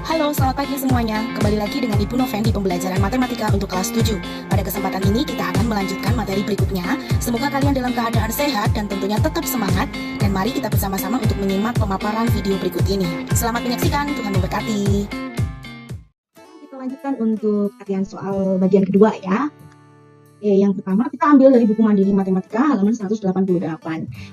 Halo, selamat pagi semuanya. Kembali lagi dengan Ibu Noven di pembelajaran matematika untuk kelas 7. Pada kesempatan ini kita akan melanjutkan materi berikutnya. Semoga kalian dalam keadaan sehat dan tentunya tetap semangat. Dan mari kita bersama-sama untuk menyimak pemaparan video berikut ini. Selamat menyaksikan, Tuhan memberkati. Kita lanjutkan untuk latihan soal bagian kedua ya. Yang pertama kita ambil dari buku Mandiri Matematika halaman 188.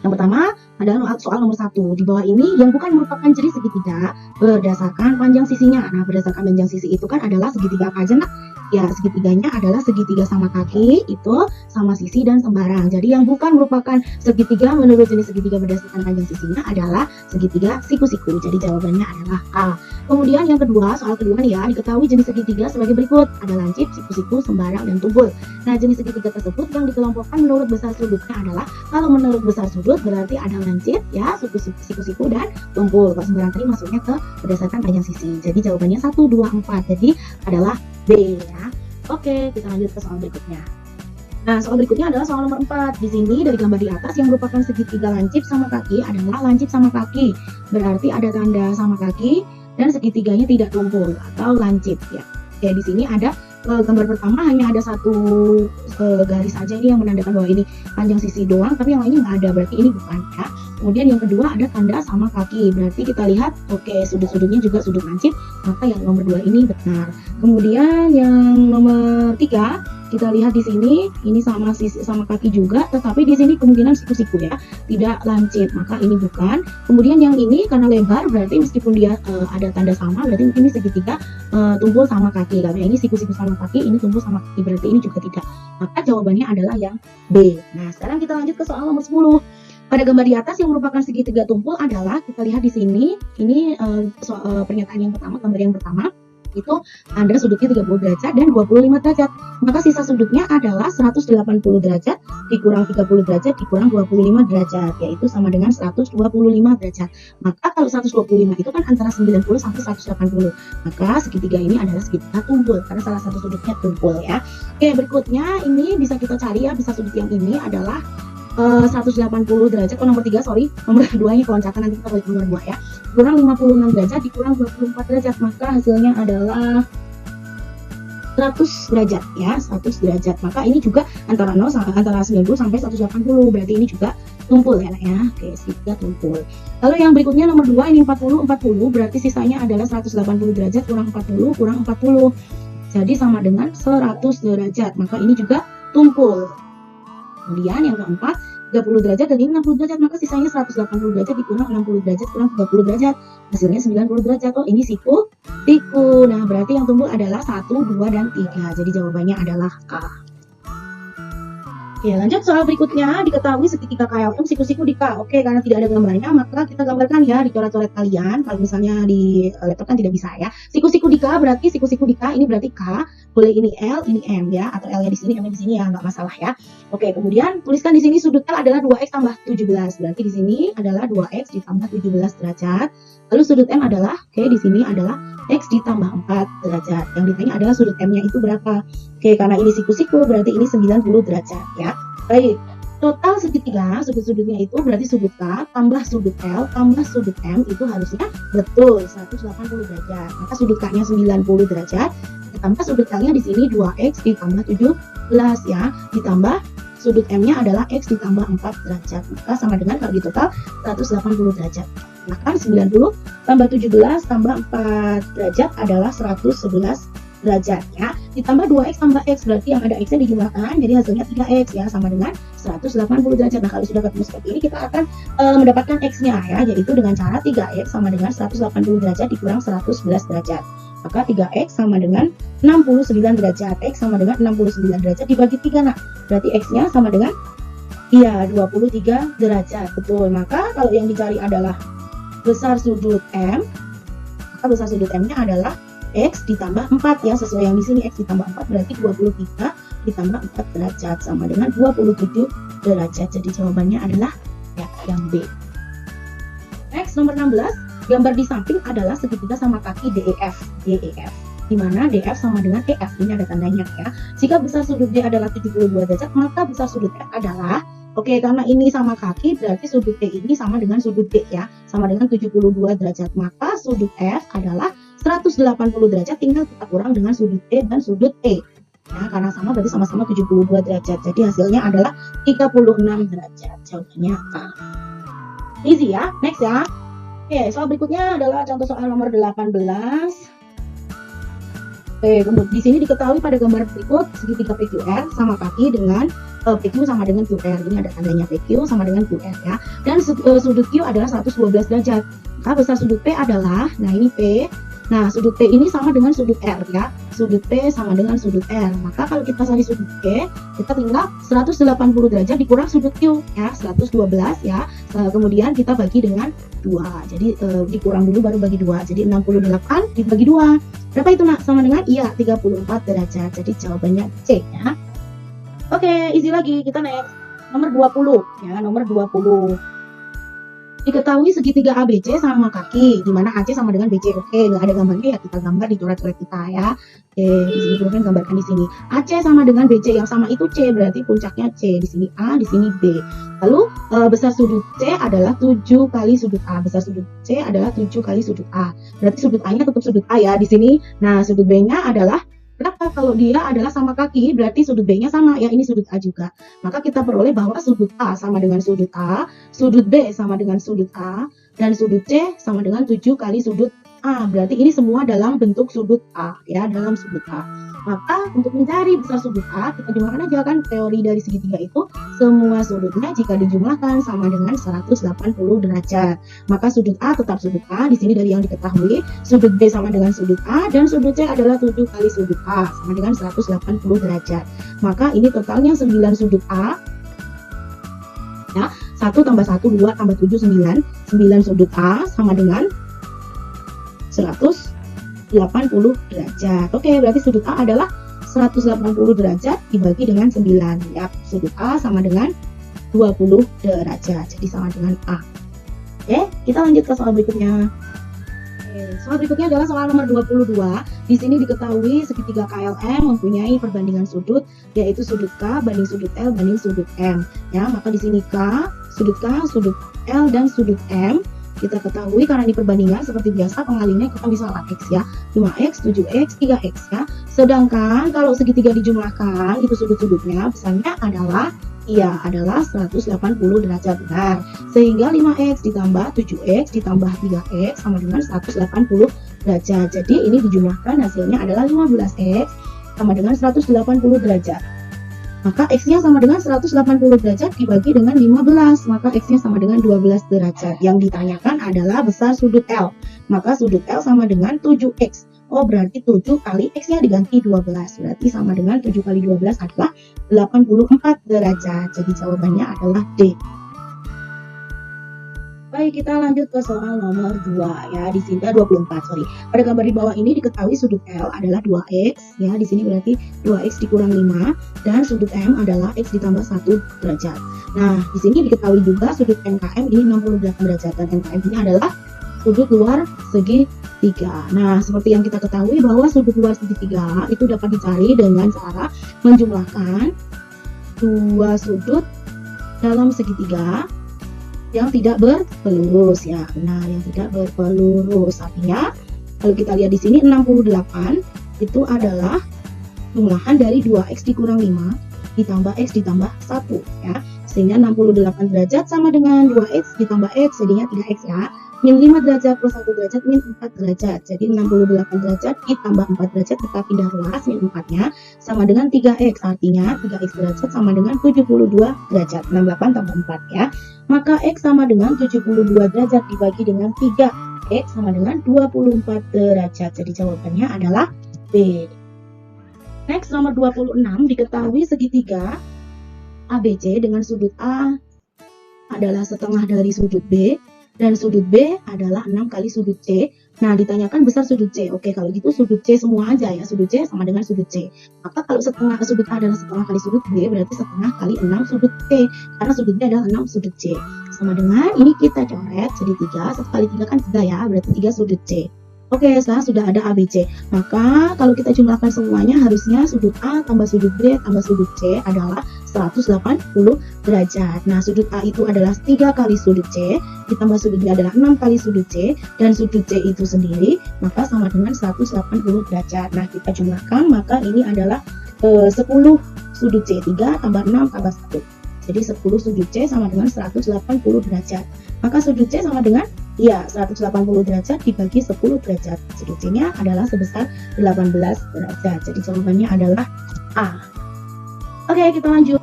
Yang pertama adalah soal nomor 1. Di bawah ini yang bukan merupakan jari segitiga berdasarkan panjang sisinya. Nah, berdasarkan panjang sisi itu kan adalah segitiga apa aja, nak? Ya, segitiganya adalah segitiga sama kaki, itu sama sisi dan sembarang. Jadi yang bukan merupakan segitiga menurut jenis segitiga berdasarkan panjang sisinya adalah segitiga siku-siku. Jadi jawabannya adalah A. Kemudian yang kedua, soal kedua nih ya, diketahui jenis segitiga sebagai berikut. Ada lancip, siku-siku, sembarang, dan tumpul. Nah, jenis segitiga tersebut yang dikelompokkan menurut besar sudutnya adalah, kalau menurut besar sudut berarti ada lancip, ya, siku-siku, dan tumpul. Kalau sembarang tadi masuknya ke berdasarkan panjang sisi. Jadi jawabannya 1, 2, 4. Jadi adalah B ya. Oke, kita lanjut ke soal berikutnya. Nah, soal berikutnya adalah soal nomor 4. Di sini dari gambar di atas yang merupakan segitiga lancip sama kaki adalah lancip sama kaki. Berarti ada tanda sama kaki dan segitiganya tidak tumpul atau lancip ya. Oke, di sini ada gambar pertama hanya ada satu garis saja ini yang menandakan bahwa ini panjang sisi doang, tapi yang lainnya nggak ada, berarti ini bukan ya. Kemudian yang kedua ada tanda sama kaki, berarti kita lihat oke, sudut-sudutnya juga sudut lancip, maka yang nomor 2 ini benar. Kemudian yang nomor 3 kita lihat di sini ini sama sisi sama kaki juga, tetapi di sini kemungkinan siku-siku ya, tidak lancip, maka ini bukan. Kemudian yang ini karena lebar berarti meskipun dia ada tanda sama, berarti ini segitiga tumpul sama kaki. Karena ini siku-siku sama kaki, ini tumpul sama kaki, berarti ini juga tidak. Maka jawabannya adalah yang B. Nah, sekarang kita lanjut ke soal nomor 10. Pada gambar di atas yang merupakan segitiga tumpul adalah, kita lihat di sini, ini pernyataan yang pertama, gambar yang pertama, itu ada sudutnya 30 derajat dan 25 derajat. Maka sisa sudutnya adalah 180 derajat dikurang 30 derajat dikurang 25 derajat, yaitu sama dengan 125 derajat. Maka kalau 125 itu kan antara 90 sampai 180. Maka segitiga ini adalah segitiga tumpul karena salah satu sudutnya tumpul ya. Oke, berikutnya ini bisa kita cari ya, bisa sudut yang ini adalah 180 derajat, nomor 3 sorry, nomor 2 nya keloncatan, nanti kita balik nomor 2 ya, kurang 56 derajat dikurang 24 derajat, maka hasilnya adalah 100 derajat ya, 100 derajat. Maka ini juga antara 90 sampai 180, berarti ini juga tumpul ya, ya. Oke, segitiga tumpul. Lalu yang berikutnya nomor 2 ini 40 berarti sisanya adalah 180 derajat kurang 40 kurang 40. Jadi sama dengan 100 derajat, maka ini juga tumpul. Kemudian yang keempat 30 derajat dan ini 60 derajat, maka sisanya 180 derajat dikurang 60 derajat kurang 30 derajat, hasilnya 90 derajat. Oh, ini siku. Nah, berarti yang tumpul adalah 1, 2, dan 3. Jadi jawabannya adalah A. Oke, lanjut soal berikutnya. Diketahui segitiga KLM siku-siku di K. Oke, karena tidak ada gambarnya, maka kita gambarkan ya di coret-coret kalian. Kalau misalnya di laptop kan tidak bisa ya. Siku-siku di K berarti siku-siku di K ini berarti K. Boleh ini L, ini M ya, atau L-nya di sini, M-nya di sini ya, nggak masalah ya. Oke, kemudian tuliskan di sini sudut L adalah 2x tambah 17. Berarti di sini adalah 2x ditambah 17 derajat. Lalu sudut M adalah, oke, di sini adalah X ditambah 4 derajat. Yang ditanya adalah sudut M-nya itu berapa? Oke, karena ini siku-siku berarti ini 90 derajat ya. Baik, total segitiga sudut-sudutnya itu berarti sudut K tambah sudut L tambah sudut M itu harusnya betul 180 derajat. Maka sudut K-nya 90 derajat ditambah sudut L-nya di sini 2x ditambah 17 ya, ditambah sudut M-nya adalah X ditambah 4 derajat. Maka sama dengan kalau di total 180 derajat. Maka 90 tambah 17 tambah 4 derajat adalah 111 derajat ya. Ditambah 2x tambah x berarti yang ada x-nya dijumlahkan, jadi hasilnya 3x ya, sama dengan 180 derajat. Nah, kalau sudah ketemu seperti ini kita akan mendapatkan x-nya ya, yaitu dengan cara 3x sama dengan 180 derajat dikurang 111 derajat. Maka 3x sama dengan 69 derajat. X sama dengan 69 derajat dibagi 3 nak. Berarti x-nya sama dengan 23 derajat. Betul. Maka kalau yang dicari adalah besar sudut M, maka besar sudut M-nya adalah X ditambah 4 ya, sesuai yang di sini X ditambah 4 berarti 23 ditambah 4 derajat sama dengan 27 derajat. Jadi jawabannya adalah ya, yang B. Next, nomor 16. Gambar di samping adalah segitiga sama kaki DEF. Di mana DF sama dengan EF. Ini ada tandanya ya. Jika besar sudut D adalah 72 derajat, maka besar sudut F adalah, oke, karena ini sama kaki berarti sudut D ini sama dengan sudut D ya, sama dengan 72 derajat. Maka sudut F adalah 180 derajat tinggal kita kurang dengan sudut E dan sudut E. Ya, karena sama berarti sama-sama 72 derajat. Jadi hasilnya adalah 36 derajat. Jawabannya A. Easy ya. Next ya. Oke, soal berikutnya adalah contoh soal nomor 18. Oke, kemudian di sini diketahui pada gambar berikut segitiga PQR sama kaki dengan PQ sama dengan QR. Ini ada tandanya PQ sama dengan QR ya. Dan sudut Q adalah 112 derajat. Maka besar sudut P adalah, nah ini P. Nah, sudut P ini sama dengan sudut R ya. Sudut P sama dengan sudut R. Maka kalau kita cari sudut P, kita tinggal 180 derajat dikurang sudut Q ya, 112 ya. Kemudian kita bagi dengan 2. Jadi dikurang dulu baru bagi 2. Jadi 68 dibagi 2. Berapa itu nak? Sama dengan iya 34 derajat. Jadi jawabannya C ya. Oke, easy lagi. Kita next. Nomor 20 ya, nomor 20. Diketahui segitiga ABC sama kaki, di mana AC sama dengan BC. Oke, nggak ada gambarnya ya, kita gambar di coret-coret kita ya. Oke, di sini kita gambarkan di sini. AC sama dengan BC, yang sama itu C, berarti puncaknya C. Di sini A, di sini B. Lalu besar sudut C adalah 7 kali sudut A. Besar sudut C adalah 7 kali sudut A. Berarti sudut A-nya tetap sudut A ya di sini. Nah, sudut B-nya adalah berapa? Kalau dia adalah sama kaki, berarti sudut B-nya sama ya, ini sudut A juga. Maka kita peroleh bahwa sudut A sama dengan sudut A, sudut B sama dengan sudut A, dan sudut C sama dengan 7 kali sudut A. Berarti ini semua dalam bentuk sudut A ya, dalam sudut A. Maka untuk mencari besar sudut A, kita jumlahkan aja kan teori dari segitiga itu, semua sudutnya jika dijumlahkan sama dengan 180 derajat. Maka sudut A tetap sudut A, di sini dari yang diketahui, sudut B sama dengan sudut A, dan sudut C adalah 7 kali sudut A, sama dengan 180 derajat. Maka ini totalnya 9 sudut A, ya, 1 tambah 1, 2 tambah 7, 9. 9 sudut A sama dengan 180 derajat. Oke, berarti sudut A adalah 180 derajat dibagi dengan 9. Ya, sudut A sama dengan 20 derajat. Jadi sama dengan A. Oke, kita lanjut ke soal berikutnya. Soal berikutnya adalah soal nomor 22. Di sini diketahui segitiga KLM mempunyai perbandingan sudut, yaitu sudut K banding sudut L banding sudut M. Ya, maka di sini sudut L dan sudut M kita ketahui karena di perbandingan seperti biasa pengalinya kita bisa X ya, 5X, 7X, 3X ya. Sedangkan kalau segitiga dijumlahkan itu sudut-sudutnya besarnya adalah 180 derajat benar. Sehingga 5X ditambah 7X ditambah 3X sama dengan 180 derajat. Jadi ini dijumlahkan hasilnya adalah 15X sama dengan 180 derajat. Maka X-nya sama dengan 180 derajat dibagi dengan 15. Maka X-nya sama dengan 12 derajat. Yang ditanyakan adalah besar sudut L. Maka sudut L sama dengan 7X. Oh, berarti 7 kali X-nya diganti 12. Berarti sama dengan 7 kali 12 adalah 84 derajat. Jadi jawabannya adalah D. Baik, kita lanjut ke soal nomor 2 ya. Di sini 24, sorry. Pada gambar di bawah ini diketahui sudut L adalah 2X ya. Di sini berarti 2X dikurang 5 dan sudut M adalah X ditambah 1 derajat. Nah, di sini diketahui juga sudut MKM ini 68 derajat dan MKM ini adalah sudut luar segitiga. Nah, seperti yang kita ketahui bahwa sudut luar segitiga itu dapat dicari dengan cara menjumlahkan dua sudut dalam segitiga yang tidak berpelurus ya. Nah, yang tidak berpelurus artinya kalau kita lihat di sini 68 itu adalah jumlahan dari 2X dikurang 5 ditambah X ditambah 1 ya. Sehingga 68 derajat sama dengan 2X ditambah X jadinya 3X ya. Min 5 derajat plus 1 derajat min 4 derajat. Jadi 68 derajat ditambah 4 derajat kita pindah ruas min 4-nya sama dengan 3X. Artinya 3X derajat sama dengan 72 derajat. 68 tambah 4 ya. Maka X sama dengan 72 derajat dibagi dengan 3. X sama dengan 24 derajat. Jadi jawabannya adalah B. Next, nomor 26 diketahui segitiga ABC dengan sudut A adalah setengah dari sudut B dan sudut B adalah 6 kali sudut C. Nah, ditanyakan besar sudut C. Oke, kalau gitu sudut C semua aja ya. Sudut C sama dengan sudut C. Maka kalau setengah sudut A adalah setengah kali sudut B, berarti setengah kali 6 sudut C. Karena sudut B adalah 6 sudut C. Sama dengan ini kita coret jadi 3. 1 kali 3 kan 3 ya, berarti 3 sudut C. Oke, sekarang sudah ada ABC. Maka kalau kita jumlahkan semuanya harusnya sudut A tambah sudut B tambah sudut C adalah 180 derajat. Nah, sudut A itu adalah 3 kali sudut C, ditambah sudut B adalah 6 kali sudut C, dan sudut C itu sendiri maka sama dengan 180 derajat. Nah, kita jumlahkan maka ini adalah 10 sudut C, 3 tambah 6 tambah 1. Jadi 10 sudut C sama dengan 180 derajat. Maka sudut C sama dengan 180 derajat dibagi 10 derajat. Sudut C-nya adalah sebesar 18 derajat. Jadi jawabannya adalah A. Oke, kita lanjut.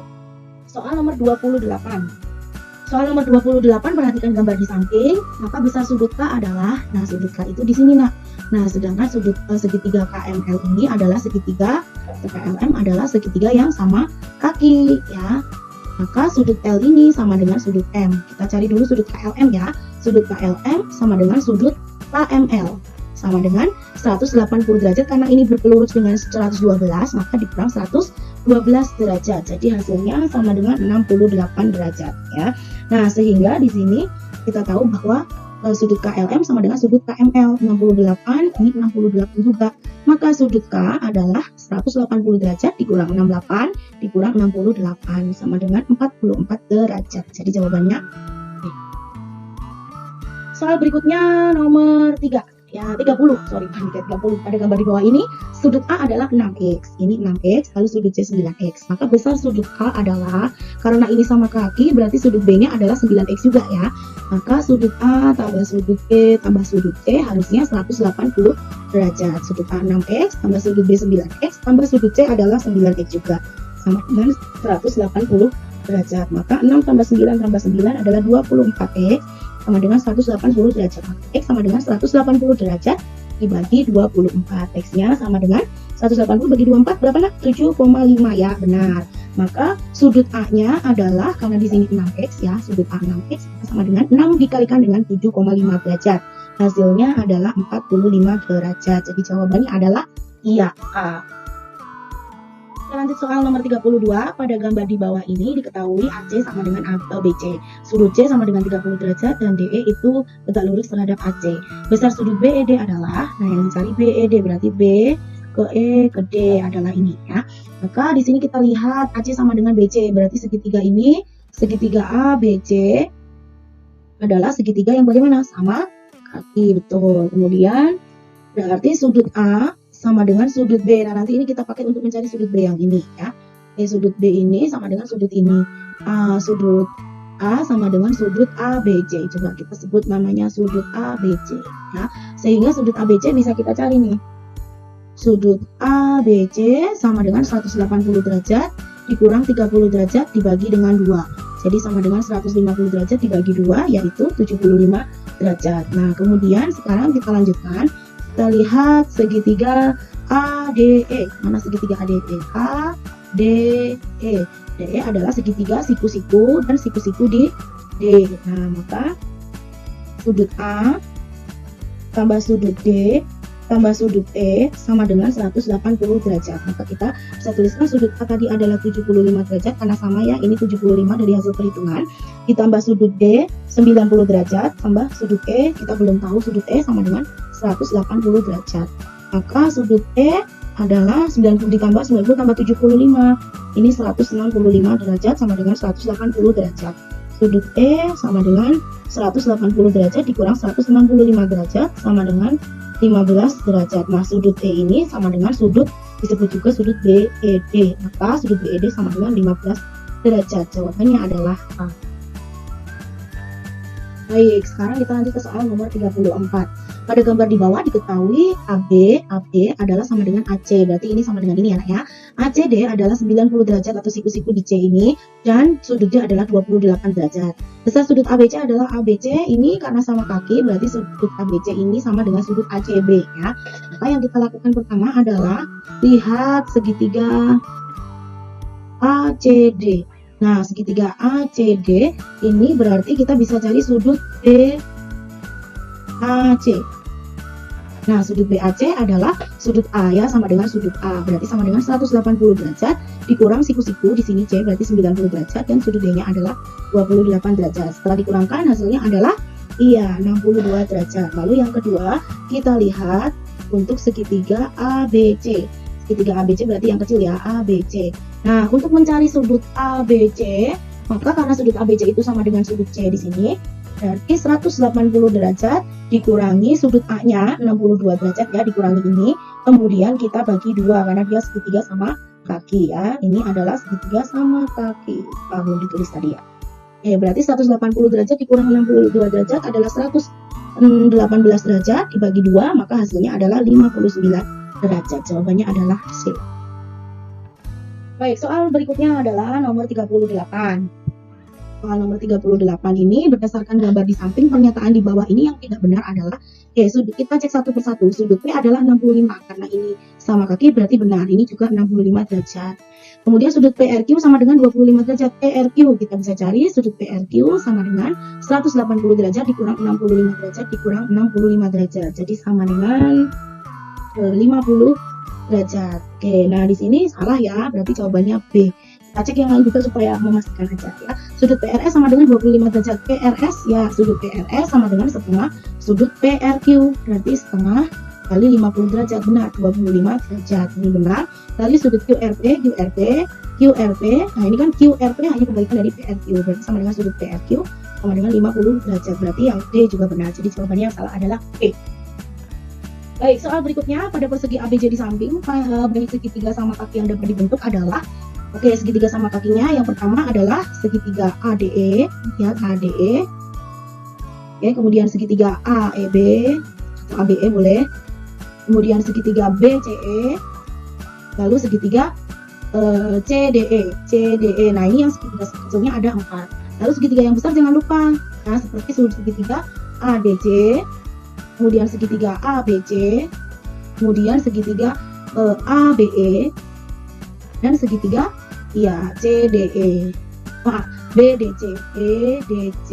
Soal nomor 28. Soal nomor 28, perhatikan gambar di samping. Maka besar sudut K adalah, nah sudut K itu di sini, nak. Nah, sedangkan sudut segitiga KML ini adalah segitiga, KMM adalah segitiga yang sama kaki, ya. Maka sudut L ini sama dengan sudut M. Kita cari dulu sudut KLM ya. Sudut KLM sama dengan sudut KML. Sama dengan 180 derajat karena ini berpelurus dengan 112 maka dikurang 112 derajat. Jadi hasilnya sama dengan 68 derajat ya. Nah, sehingga di sini kita tahu bahwa sudut KLM sama dengan sudut KML 68, ini 68 juga. Maka sudut K adalah 180 derajat dikurang 68 dikurang 68 sama dengan 44 derajat. Jadi jawabannya B. Soal berikutnya nomor 3. Ya, 30. Pada gambar di bawah ini sudut A adalah 6x. Ini 6x, lalu sudut C 9x. Maka besar sudut K adalah, karena ini sama kaki, berarti sudut B-nya adalah 9x juga ya. Maka sudut A tambah sudut B tambah sudut C harusnya 180 derajat. Sudut A 6x tambah sudut B 9x tambah sudut C adalah 9x juga. Sama dengan 180 derajat. Maka 6 tambah 9 tambah 9 adalah 24x. Sama dengan 180 derajat. X sama dengan 180 derajat dibagi 24. X-nya sama dengan 180 bagi 24 berapa nak? 7,5 ya, benar. Maka sudut A-nya adalah, karena di sini 6x ya, sudut A 6x sama dengan 6 dikalikan dengan 7,5 derajat. Hasilnya adalah 45 derajat. Jadi jawabannya adalah iya, A. Kita lanjut soal nomor 32. Pada gambar di bawah ini diketahui AC sama dengan BC. Sudut C sama dengan 30 derajat dan DE itu tegak lurus terhadap AC. Besar sudut BED adalah, nah yang dicari BED berarti B ke E ke D adalah ini ya. Maka di sini kita lihat AC sama dengan BC, berarti segitiga ini, segitiga ABC adalah segitiga yang bagaimana? Sama kaki, betul. Kemudian berarti sudut A sama dengan sudut B. Nah, nanti ini kita pakai untuk mencari sudut B yang ini ya. Sudut B ini sama dengan sudut ini. Sudut A sama dengan sudut ABC. Coba kita sebut namanya sudut ABC ya. Sehingga sudut ABC bisa kita cari nih. Sudut ABC sama dengan 180 derajat dikurang 30 derajat dibagi dengan 2. Jadi sama dengan 150 derajat dibagi 2 yaitu 75 derajat. Nah, kemudian sekarang kita lanjutkan. Kita lihat segitiga ADE. Mana segitiga ADE? ADE. DE adalah segitiga siku-siku dan siku-siku di D. Nah, maka sudut A tambah sudut D tambah sudut E sama dengan 180 derajat. Maka kita bisa tuliskan sudut A tadi adalah 75 derajat karena sama ya, ini 75 dari hasil perhitungan. Ditambah sudut D 90 derajat tambah sudut E, kita belum tahu sudut E sama dengan 180 derajat. Maka sudut E adalah 90 ditambah 90 tambah 75. Ini 165 derajat sama dengan 180 derajat. Sudut E sama dengan 180 derajat dikurang 165 derajat sama dengan 15 derajat. Nah, sudut E ini sama dengan sudut, disebut juga sudut BED. Maka sudut BED sama dengan 15 derajat. Jawabannya adalah A. Baik, sekarang kita lanjut ke soal nomor 34. Pada gambar di bawah diketahui AB adalah sama dengan AC. Berarti ini sama dengan ini ya, ya. ACD adalah 90 derajat atau siku-siku di C ini dan sudut D adalah 28 derajat. Besar sudut ABC adalah ABC ini karena sama kaki, berarti sudut ABC ini sama dengan sudut ACB ya. Maka yang kita lakukan pertama adalah lihat segitiga ACD. Nah, segitiga ACD ini berarti kita bisa cari sudut BAC. Nah, sudut BAC adalah sudut A ya, sama dengan sudut A. Berarti sama dengan 180 derajat dikurang siku-siku di sini C berarti 90 derajat dan sudut D-nya adalah 28 derajat. Setelah dikurangkan hasilnya adalah Iya, 62 derajat. Lalu yang kedua, kita lihat untuk segitiga ABC. Segitiga ABC berarti yang kecil ya, ABC. Nah, untuk mencari sudut ABC, maka karena sudut ABC itu sama dengan sudut C di sini, berarti 180 derajat dikurangi sudut A-nya 62 derajat ya, dikurangi ini. Kemudian kita bagi 2 karena dia segitiga sama kaki ya. Ini adalah segitiga sama kaki. Belum ditulis tadi ya. Berarti 180 derajat dikurangi 62 derajat adalah 118 derajat dibagi 2, maka hasilnya adalah 59 derajat. Jawabannya adalah C. Baik, soal berikutnya adalah nomor 38. Soal nomor 38 ini berdasarkan gambar di samping, pernyataan di bawah ini yang tidak benar adalah, kita cek satu persatu. Sudut P adalah 65, karena ini sama kaki berarti benar, ini juga 65 derajat. Kemudian sudut PRQ sama dengan 25 derajat. PRQ kita bisa cari sudut PRQ sama dengan 180 derajat dikurang 65 derajat dikurang 65 derajat. Jadi sama dengan 50 derajat. Oke, nah di sini salah ya, berarti jawabannya B. Kita cek yang lain juga supaya memastikan aja ya. Sudut PRS sama dengan 25 derajat. PRS ya, sudut PRS sama dengan setengah sudut PRQ, berarti setengah kali 50 derajat, benar, 25 derajat, ini benar. Lalu sudut QRP, nah ini kan QRP hanya kebalikan dari PRQ, berarti sama dengan sudut PRQ sama dengan 50 derajat, berarti yang D juga benar. Jadi jawabannya yang salah adalah B. Baik, soal berikutnya, pada persegi ABC di samping, baik segitiga sama kaki yang dapat dibentuk adalah, segitiga sama kakinya yang pertama adalah segitiga ADE, ya, ADE. Kemudian segitiga AEB atau ABE boleh. Kemudian segitiga BCE, lalu segitiga CDE. Nah, ini yang segitiga kecilnya ada 4. Lalu segitiga yang besar jangan lupa, nah seperti segitiga ADC, kemudian segitiga ABC, kemudian segitiga ABE, dan segitiga CDE, BDC, EDC.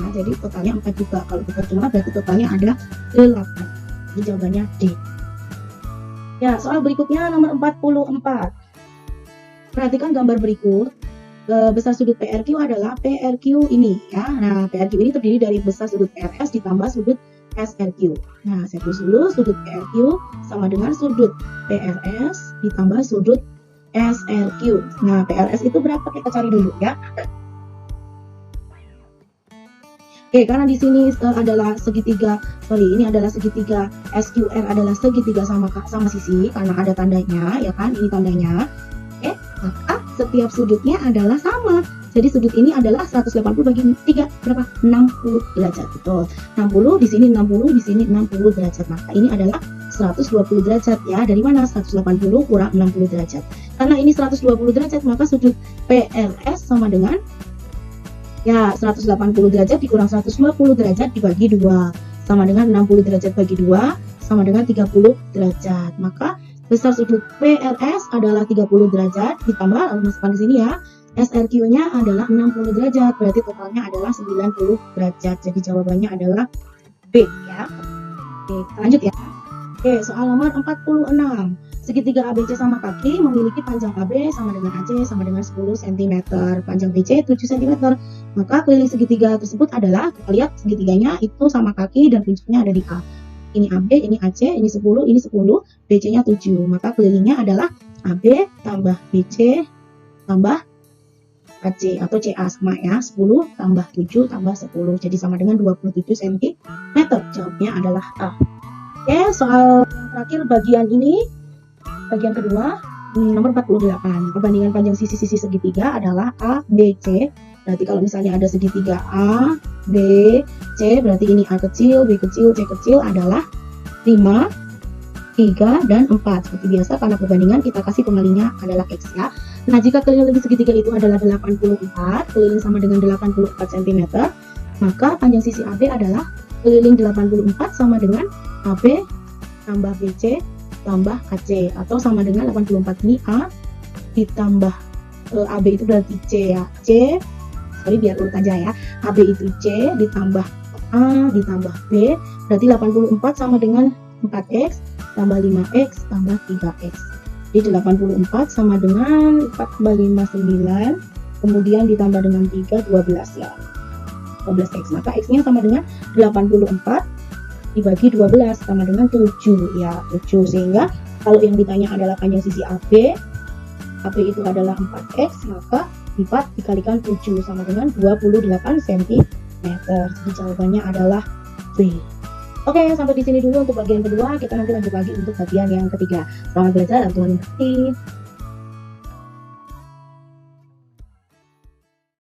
Nah, jadi totalnya 4 juga. Kalau kita cuma berarti totalnya ada 8. Jadi jawabannya D. Ya, soal berikutnya nomor 44. Perhatikan gambar berikut. Besar sudut PRQ adalah PRQ ini ya. Nah, PRQ ini terdiri dari besar sudut PRS ditambah sudut SRQ. Nah, saya tulis dulu sudut PRQ sama dengan sudut PRS ditambah sudut SRQ. Nah, PRS itu berapa? Kita cari dulu ya. Karena di sini adalah segitiga, ini adalah segitiga SQR adalah segitiga sama sisi karena ada tandanya, ya kan? Ini tandanya. Maka setiap sudutnya adalah sama. Jadi sudut ini adalah 180 bagi 3 berapa? 60 derajat. Betul. 60 di sini 60 di sini 60 derajat. Maka ini adalah 120 derajat ya. Dari mana? 180 kurang 60 derajat. Karena ini 120 derajat, maka sudut PRS sama dengan 180 derajat dikurang 120 derajat dibagi 2 sama dengan 60 derajat bagi 2 sama dengan 30 derajat. Maka besar sudut PRS adalah 30 derajat ditambah, lalu masukkan di sini ya, SRQ-nya adalah 60 derajat, berarti totalnya adalah 90 derajat. Jadi jawabannya adalah B ya. Lanjut ya. Soal nomor 46. Segitiga ABC sama kaki memiliki panjang AB sama dengan AC sama dengan 10 cm, panjang BC 7 cm. Maka keliling segitiga tersebut adalah, kita lihat segitiganya itu sama kaki dan puncaknya ada di A. Ini AB, ini AC, ini 10, BC-nya 7. Maka kelilingnya adalah AB tambah BC tambah AC atau CA sama ya, 10 tambah 7 tambah 10. Jadi sama dengan 27 cm. Jawabnya adalah A. Soal yang terakhir bagian ini. Bagian kedua, nomor 48. Perbandingan panjang sisi-sisi segitiga adalah A, B, C. Berarti kalau misalnya ada segitiga A, B, C, berarti ini A kecil, B kecil, C kecil adalah 5, 3, dan 4. Seperti biasa, karena perbandingan kita kasih pengalinya adalah X ya. Nah, jika keliling segitiga itu adalah 84, keliling sama dengan 84 cm, maka panjang sisi AB adalah keliling 84 sama dengan AB tambah BC tambah AC, atau sama dengan 84 ini A ditambah AB itu berarti C ya, biar urut aja ya, AB itu C ditambah A ditambah B, berarti 84 sama dengan 4X tambah 5X tambah 3X. Jadi 84 sama dengan 4 tambah 5 9, kemudian ditambah dengan 3 12 ya. 12x. Maka x-nya sama dengan 84 dibagi 12 sama dengan 7 ya, 7. Sehingga kalau yang ditanya adalah panjang sisi AB itu adalah 4x, maka 4 dikalikan 7 sama dengan 28 cm. Jadi jawabannya adalah B. Oke, sampai di sini dulu untuk bagian kedua. Kita nanti lanjut lagi untuk bagian yang ketiga. Selamat belajar dan Tuhan memberkati.